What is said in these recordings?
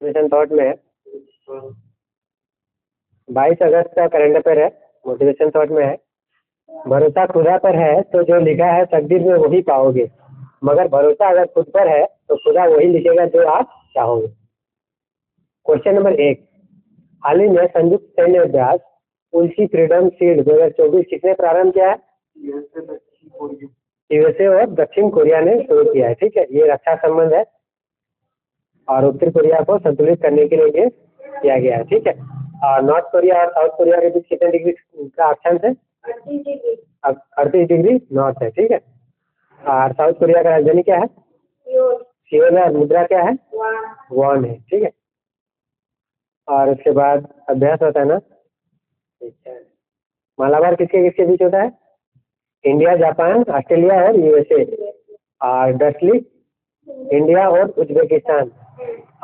Motivation thought में है। 22 अगस्त का करंट अफेयर है, मोटिवेशन थॉट में है। भरोसा खुदा पर है तो जो लिखा है तकदीर में वही पाओगे, मगर भरोसा अगर खुद पर है तो खुदा वही लिखेगा जो आप चाहोगे। क्वेश्चन नंबर 1, हाल ही में संयुक्त सैन्य अभ्यास उल्सी फ्रीडम शील्ड 2024 किसने प्रारंभ किया है? यूएसए और दक्षिण कोरिया ने शुरू किया है। ठीक है, ये रक्षा संबंध है और उत्तर कोरिया को संतुलित करने के लिए किया गया है। ठीक है, और नॉर्थ कोरिया और साउथ कोरिया के बीच कितने डिग्री का अक्षांश है? 38 डिग्री नॉर्थ है। ठीक है, और साउथ कोरिया का राजधानी क्या है? सियोल है। मुद्रा क्या है? वॉन है। ठीक है, और उसके बाद अभ्यास होता है ना, मालाबार किसके किसके बीच होता है? इंडिया, जापान, ऑस्ट्रेलिया और यूएसए। और डसली इंडिया और उज्बेकिस्तान।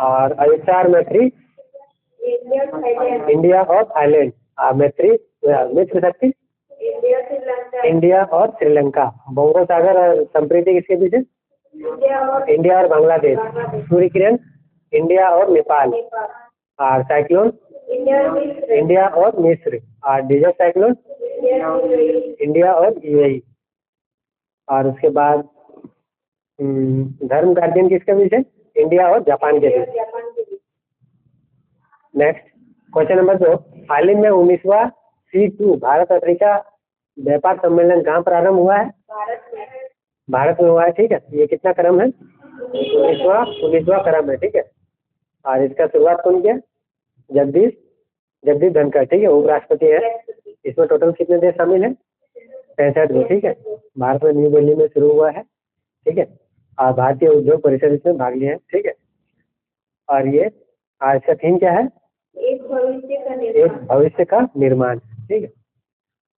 और अयसार मैत्री इंडिया और थाईलैंड। मैत्री मित्र शक्ति इंडिया और श्रीलंका। बंगो सागर और संप्रीति किसके बीच है? इंडिया और बांग्लादेश। सूर्य किरण इंडिया और नेपाल। और साइक्लोन इंडिया और मिस्र। और डिजर्ट साइक्लोन इंडिया और यूएई। और उसके बाद धर्म गार्जियन किसके बीच है? इंडिया और जापान के बीच। नेक्स्ट क्वेश्चन नंबर 2, हाल ही में 19वां C2 भारत अफ्रीका व्यापार सम्मेलन कहाँ प्रारंभ हुआ है? भारत में हुआ है। ठीक है, ये कितना क्रम है? 19वां क्रम है। ठीक है, और इसका शुरुआत कौन किया? जगदीश धनखड़। ठीक है, उपराष्ट्रपति है। इसमें टोटल कितने देश शामिल हैं? 65। ठीक है, भारत में न्यू दिल्ली में शुरू हुआ है। ठीक है, और भारतीय उद्योग परिषद इसमें भाग लिया है। ठीक है, और ये आज का थीम क्या है? एक भविष्य का निर्माण। ठीक है,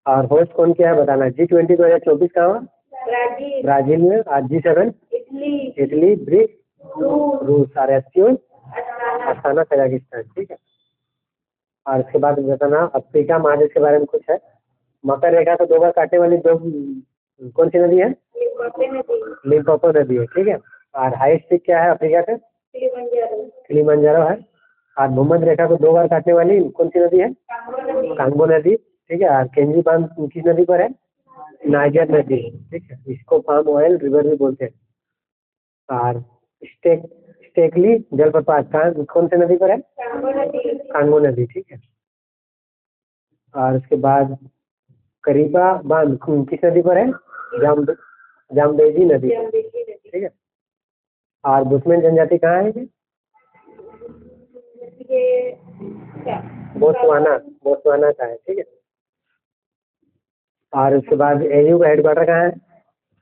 और होस्ट कौन किया है बताना। G20 2024 कहाँ हुआ? ब्राजील में। और G7 इटली, ब्रिक्स रूस, और SCO अस्ताना कजाकिस्तान। ठीक है, और उसके बाद बताना अफ्रीका महादेश के बारे में कुछ है। मकर रेखा को 2 बार काटने वाली दो कौन सी नदी है? लिम्पोपो नदी है। ठीक है, और हाईएस्ट पीक क्या है अफ्रीका का? किलिमंजारो है। और भूमध्य रेखा को 2 बार काटने वाली कौन सी नदी है? कांगो नदी। ठीक है, और केंजी बांध किस नदी पर है? नाइजर नदी। ठीक है, इसको पाम ऑयल रिवर भी बोलते हैं। और स्टेकली जलप्रपात कौन सी नदी पर है? कांगो नदी। ठीक है, और उसके बाद करीबा बांध किस नदी पर है? जामबेजी नदी। ठीक है, और बुशमैन जनजाति कहाँ है? बोत्सवाना का है। ठीक है, और उसके बाद AU का हेडक्वार्टर कहाँ है?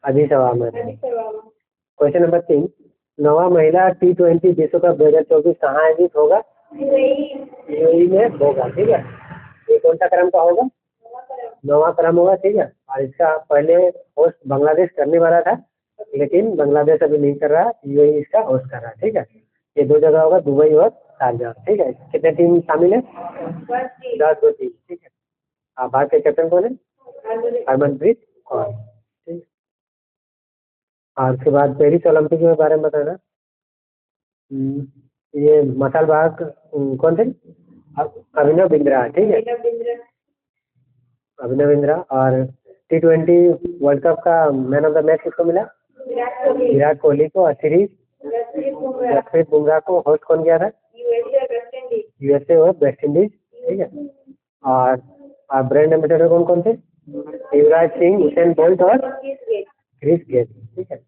अदीस अबाबा में। क्वेश्चन नंबर 3, 9वां महिला T20 विश्व कप 2024 कहाँ आयोजित होगा? यूएई में होगा। ठीक है, ये कौन सा क्रम का होगा? 9वां क्रम होगा। ठीक है, और इसका पहले होस्ट बांग्लादेश करने वाला था, लेकिन बांग्लादेश अभी नहीं कर रहा, यूएई इसका होस्ट कर रहा है। ठीक है, ये 2 जगह होगा, दुबई और शारजाह। ठीक है, कितने टीम शामिल है? 10 टीम। ठीक है, भारत के कैप्टन कौन है? हरमनप्रीत कौर। ठीक, और उसके बाद पेरिस ओलंपिक के बारे में बताना। ये मसाल बाग कौन थे? अभिनव बिंद्रा। ठीक है, अभिनव बिंद्रा। और T20 वर्ल्ड कप का मैन ऑफ द मैच किसको मिला? विराट कोहली को। और सीरीज जसप्रीत बुमराह को। होस्ट कौन किया था? यूएसए और वेस्ट इंडीज। ठीक है, और ब्रांड एम्बेसडर कौन कौन थे? युवराज सिंह, हुसैन बोल्ट और क्रिस गेल। ठीक है,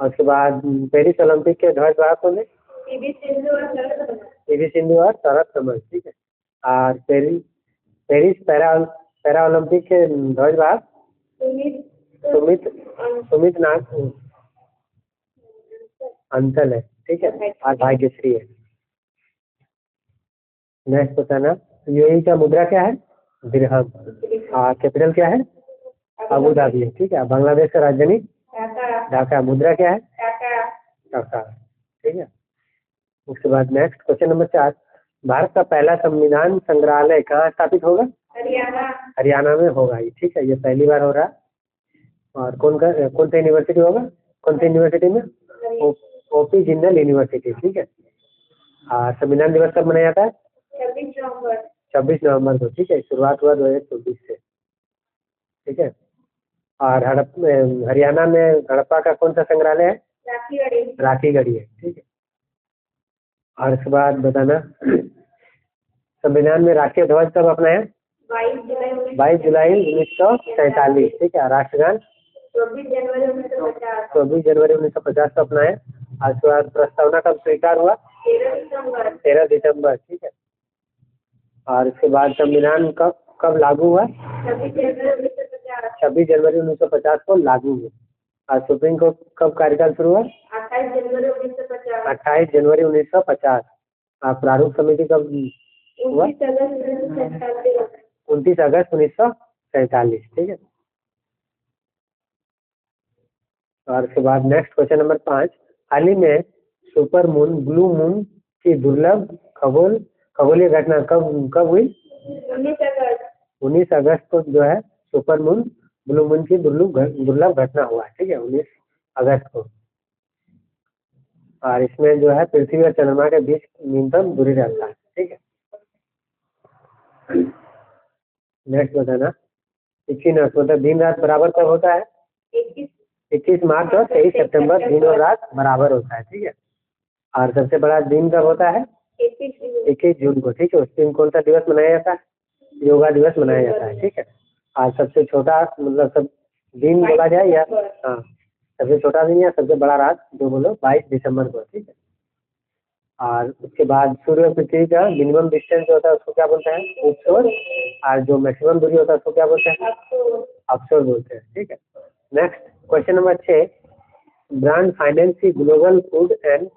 और उसके बाद पेरिस ओलंपिक के ध्वजवाहक कौन है? पीवी सिंधु और सौरभ तंवर। ठीक है, और पेरिस पैरा ओलंपिक के ध्वजवाहक सुमित नाग अंचल है। ठीक है, और भाग्यश्री है। नेक्स्ट बताना, यूएई का मुद्रा क्या है? दिरहम। कैपिटल क्या है? अबू धाबी है। ठीक है, बांग्लादेश का राजधानी ढाका। मुद्रा क्या है? टाका। ठीक है, उसके बाद नेक्स्ट क्वेश्चन नंबर 4, भारत का पहला संविधान संग्रहालय कहाँ स्थापित होगा? हरियाणा में होगा। ठीक है, ये पहली बार हो रहा है। और कौन सा यूनिवर्सिटी होगा? कौन सी यूनिवर्सिटी में? OP Jindal university. ठीक है, संविधान दिवस कब मनाया जाता है? 26 नवंबर। 26 नवंबर को, ठीक है। शुरुआत हुआ 2024 से, ठीक है। और हरियाणा में हड़प्पा का कौन सा संग्रहालय है? राखीगढ़ी है, ठीक है। और इसके बाद बताना संविधान में राष्ट्रीय ध्वज कब अपनाया? 22 जुलाई 1947, ठीक है। राष्ट्रगान 24 जनवरी 1950। 24 जनवरी 1950 को अपनाया। और उसके बाद प्रस्तावना कब स्वीकार हुआ? 13 दिसंबर, ठीक है। और इसके बाद संविधान कब लागू हुआ? 26 जनवरी 1950 को लागू हुआ। और सुप्रीम कोर्ट कब कार्यकाल शुरू हुआ? 28 जनवरी 1950। 28 जनवरी 1950। प्रारूप समिति कब हुआ? 29 अगस्त 1947, ठीक है। और उसके बाद नेक्स्ट क्वेश्चन नंबर 5, हाल ही में सुपर मून ब्लू मून की दुर्लभ खगोलीय घटना कब हुई? 19 अगस्त को जो है सुपर मून ब्लू मून की दुर्लभ घटना हुआ, ठीक है, 19 अगस्त को। और इसमें जो है पृथ्वी और चंद्रमा के बीच न्यूनतम दूरी रहता है, ठीक है। नेक्स्ट बताना 21 मतलब दिन रात बराबर कब होता है? 21 मार्च और 23 सितंबर दिन और रात बराबर होता है, ठीक है। और सबसे बड़ा दिन कब होता है? 21 जून को, ठीक है। उस दिन कौन सा दिवस मनाया जाता है? योगा दिवस मनाया जाता है, ठीक है। और सबसे छोटा मतलब सब दिन बोला जाए या हाँ सबसे छोटा दिन या सबसे बड़ा रात जो बोलो 22 दिसंबर को, ठीक है। और उसके बाद सूर्य और पृथ्वी का मिनिमम डिस्टेंस जो होता है उसको क्या बोलते हैं? उपसोर। और जो मैक्सिमम दूरी होता है उसको क्या बोलते हैं? अपसोर बोलते हैं, ठीक है। Next question number 6, brand finance की global food and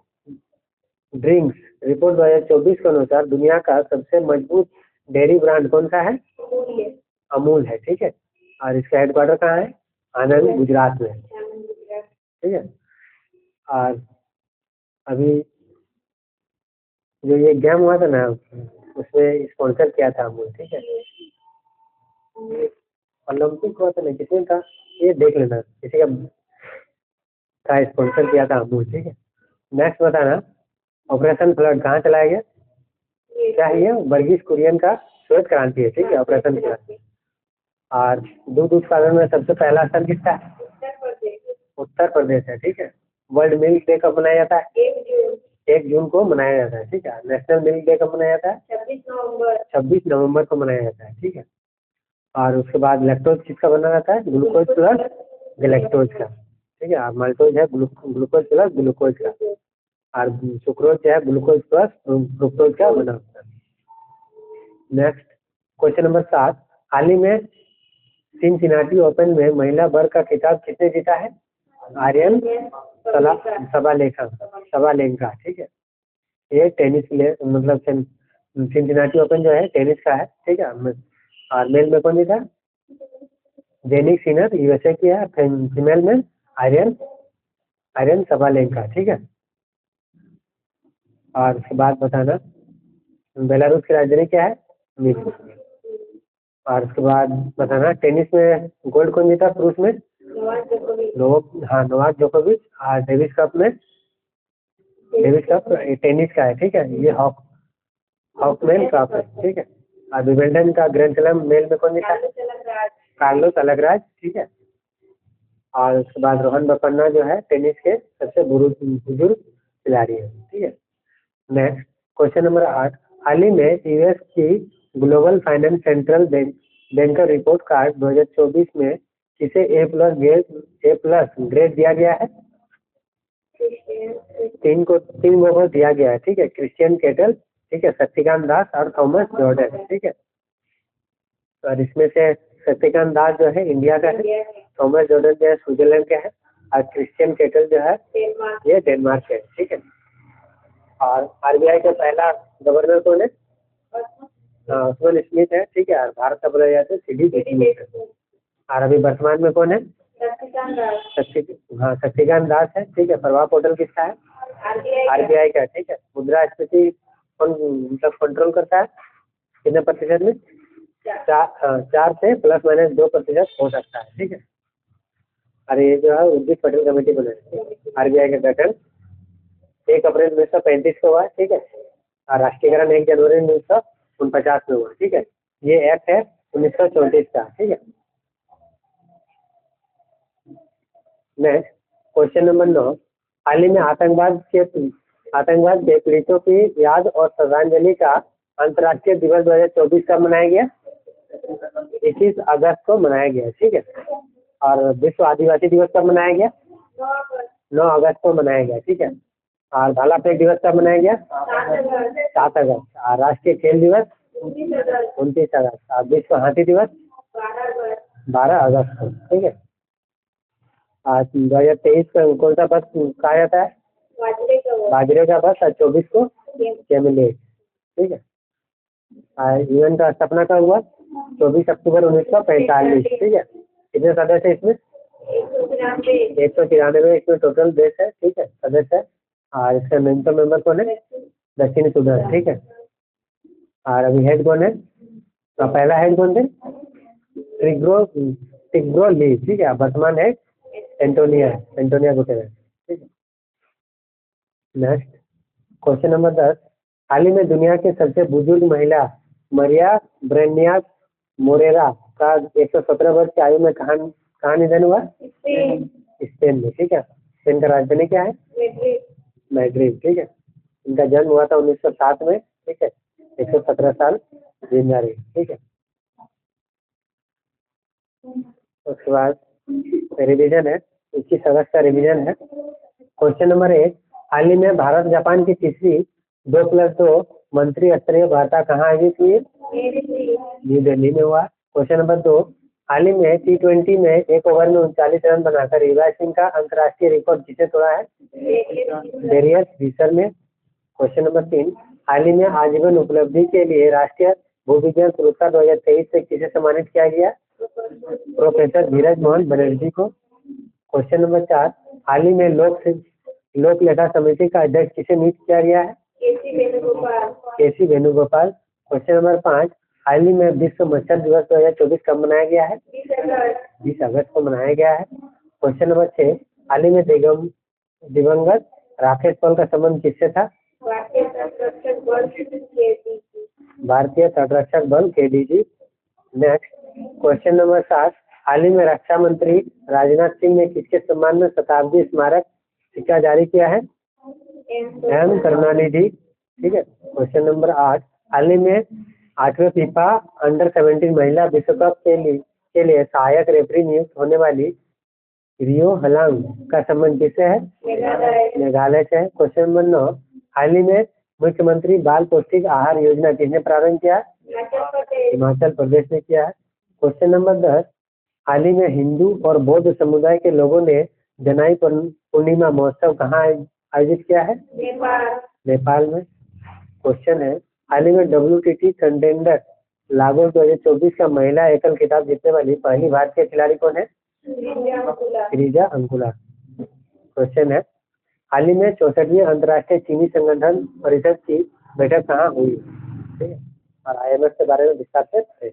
drinks report 2024 के अनुसार दुनिया का सबसे मजबूत डेयरी ब्रांड कौन सा है? अमूल है, ठीक है। और इसका हेडक्वार्टर कहाँ है? आनंद, गुजरात में, ठीक है। और अभी जो ये गेम हुआ था ना उसमें स्पॉन्सर किया था अमूल, ठीक है। ओलंपिक हुआ था ना, किसने था ये देख लेना, किसी का स्पॉन्सर किया था अमूल, ठीक है। नेक्स्ट बताना ऑपरेशन फ्लड कहाँ चलाया गया? क्या है ये? वर्गीज कुरियन का श्वेत क्रांति है, ठीक है, ऑपरेशन क्रांति। और दूध उत्पादन में सबसे पहला स्थान किसका है? उत्तर प्रदेश है, ठीक है। वर्ल्ड मिल्क डे कब मनाया जाता है? 1 जून को मनाया जाता है, ठीक है। नेशनल मिल्क डे कब मनाया जाता है? 26 नवंबर को मनाया जाता है, ठीक है। और उसके बाद लैक्टोज किसका बना रहता है? ग्लूकोज प्लस गैलेक्टोज का, ठीक है। और माल्टोज है ग्लूकोज प्लस ग्लूकोज का। और सुक्रोज जो है ग्लूकोज प्लस फ्रुक्टोज का बना होता है। नेक्स्ट क्वेश्चन नंबर 7, हाल ही में सिनसिनाटी ओपन में महिला वर्ग का खिताब किसने जीता है? आर्यन सबालेंका, ठीक है। ये टेनिस मतलब सिनसिनाटी ओपन जो है टेनिस का है, ठीक है। और मेल में कौन जीता? जेनिक सिनर यूएसए की है। फीमेल में आर्यन सबालेंका, ठीक है। और उसके बाद बताना बेलारूस की राजधानी क्या है? मिन्स्क। और उसके बाद बताना टेनिस में गोल्ड कौन जीता पुरुष में? नोवाक जोकोविच। और डेविस कप टेनिस का है, ठीक है। ये हॉकमैन कप है, ठीक है। और विंबलडन का ग्रैंड स्लैम मेल में कौन जीता? कार्लोस अलगराज, ठीक है। और उसके बाद रोहन बोपन्ना जो है टेनिस के सबसे बुजुर्ग खिलाड़ी है, ठीक है। नेक्स्ट क्वेश्चन नंबर 8, हाल ही में यूएस की global finance central banker report card 2024 में किसे A+ ग्रेड दिया गया है? 3 को दिया गया है, ठीक है। क्रिश्चियन केटल, ठीक है, शक्तिकांत दास और थॉमस जॉर्डन, ठीक है। और इसमें से शक्तिकांत दास जो है इंडिया का है, थॉमस जॉर्डन जो है स्विट्जरलैंड का है, और क्रिश्चियन केटल जो है ये डेनमार्क के, ठीक है। और आरबीआई का पहला गवर्नर कौन है? उसमें स्मिथ है, ठीक है। और भारत का बोला जाता है सीडी स्मिथ है। और अभी वर्तमान में कौन है? शक्तिकांत दास है, ठीक है। प्रभाव पोर्टल किसका है? आरबीआई का, ठीक है। मुद्रास्फीति कौन मतलब कंट्रोल करता है? कितने प्रतिशत में? 4 से ±2% हो सकता है, ठीक है। और ये जो है उर्जित पटेल कमेटी बनाई आरबीआई का गठन 1 अप्रैल 1935 को हुआ, ठीक है। और राष्ट्रीयकरण 1 जनवरी 1949 में हुआ। ठीक है, ये एक्ट है 1934 का। ठीक है, नेक्स्ट क्वेश्चन नंबर 9, हाल ही में आतंकवाद के पीड़ितों की याद और श्रद्धांजलि का अंतर्राष्ट्रीय दिवस 2024 कब मनाया गया? 21 अगस्त को मनाया गया। ठीक है, और विश्व आदिवासी दिवस कब मनाया गया? 9 अगस्त को मनाया गया। ठीक है, और भाला फेंक दिवस कब मनाया गया? 7 अगस्त। और राष्ट्रीय खेल दिवस 29 अगस्त। और विश्व हाथी दिवस 12 अगस्त को। ठीक है, आज 2023 का कौन सा बस कहा जाता है? बाजरे का बस। और 24 को कैमलेट। ठीक है, यूएन का स्थापना कब हुआ? 24 अक्टूबर 1945। ठीक है, कितने सदस्य इसमें? 193 इसमें टोटल देश है। ठीक है, सदस्य है। और इसका न्यूनतम मेंबर कौन है? दक्षिण सूडान। ठीक है, और अभी हेड कौन है? तो पहला हेड कौन थे? टिग्रो ली। ठीक है, वर्तमान हेड एंटोनिया गुटेरेस। ठीक है, नेक्स्ट क्वेश्चन नंबर 10, हाल ही में दुनिया की सबसे बुजुर्ग महिला मरिया ब्रेनियास मोरेरा का 117 वर्ष की आयु में कहाँ निधन हुआ? स्पेन में। ठीक है, स्पेन का राजधानी क्या है? मैड्रिड। ठीक है, इनका जन्म हुआ था 1907 में। ठीक है, 117 साल जिंदा रही। ठीक है, उसके बाद रिवीजन है, 21 अगस्त का रिवीजन है। क्वेश्चन नंबर 1, हाल ही में भारत जापान की तीसरी 2+2 मंत्री स्तरीय वार्ता कहाँ आयोजित हुई? न्यू दिल्ली में हुआ। क्वेश्चन नंबर 2, हाल ही में T20 में एक ओवर में 39 रन बनाकर युवराज सिंह का अंतर्राष्ट्रीय रिकॉर्ड किसे तोड़ा है? डेरियस विसर ने। क्वेश्चन नंबर 3, हाल ही में आजीवन उपलब्धि के लिए राष्ट्रीय भूविज्ञान पुरस्कार 2023 से किसे सम्मानित किया गया? प्रोफेसर धीरज मोहन बनर्जी को। क्वेश्चन नंबर 4, हाल ही में लोक लेखा समिति का अध्यक्ष किसे नियुक्त किया गया है? केसी वेणुगोपाल। क्वेश्चन नंबर 5, हाल ही में विश्व मत्स्य दिवस 2024 कब मनाया गया है? 20 अगस्त को मनाया गया है। क्वेश्चन नंबर 6, हाल ही में दिवंगत राकेश पॉल का संबंध किससे था? भारतीय तटरक्षक बल KDG। नेक्स्ट क्वेश्चन नंबर 7, हाल ही में रक्षा मंत्री राजनाथ सिंह ने किसके सम्मान में शताब्दी स्मारक सिक्का जारी किया है? एम करुणानिधि। ठीक है, क्वेश्चन नंबर 8, हाल ही में 8वें फीफा अंडर-17 महिला विश्व कप के लिए सहायक रेफरी नियुक्त होने वाली रियो हलांग का संबंध किससे है? मेघालय से है। क्वेश्चन नंबर 9, हाल ही में मुख्यमंत्री बाल पौष्टिक आहार योजना किसने प्रारंभ किया? हिमाचल प्रदेश ने किया है। क्वेश्चन नंबर 10, हाल ही में हिंदू और बौद्ध समुदाय के लोगों ने जनाई पूर्णिमा महोत्सव कहाँ आयोजित किया है? नेपाल में। क्वेश्चन है, हाल ही में WTT कंटेंडर लागोस 2024 का महिला एकल खिताब जीतने वाली पहली भारतीय खिलाड़ी कौन है? श्रीजा अंकुला। क्वेश्चन है, हाल ही में 64वीं अंतर्राष्ट्रीय चीनी संगठन परिषद की बैठक कहाँ हुई? ठीक है, और IMF के बारे में विस्तार से